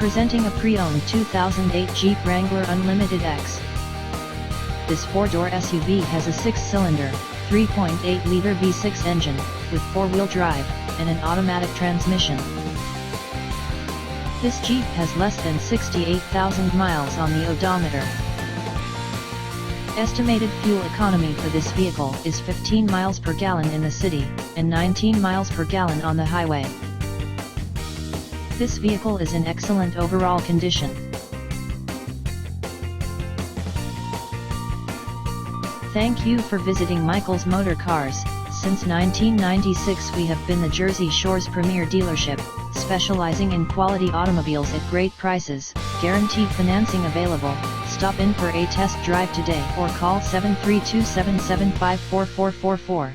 Presenting a pre-owned 2008 Jeep Wrangler Unlimited X. This 4-door SUV has a 6-cylinder, 3.8-liter V6 engine, with 4-wheel drive, and an automatic transmission. This Jeep has less than 68,000 miles on the odometer. Estimated fuel economy for this vehicle is 15 miles per gallon in the city, and 19 miles per gallon on the highway. This vehicle is in excellent overall condition. Thank you for visiting Michael's Motorcars. Since 1996 we have been the Jersey Shore's premier dealership, specializing in quality automobiles at great prices, guaranteed financing available. Stop in for a test drive today or call 732-775-4444.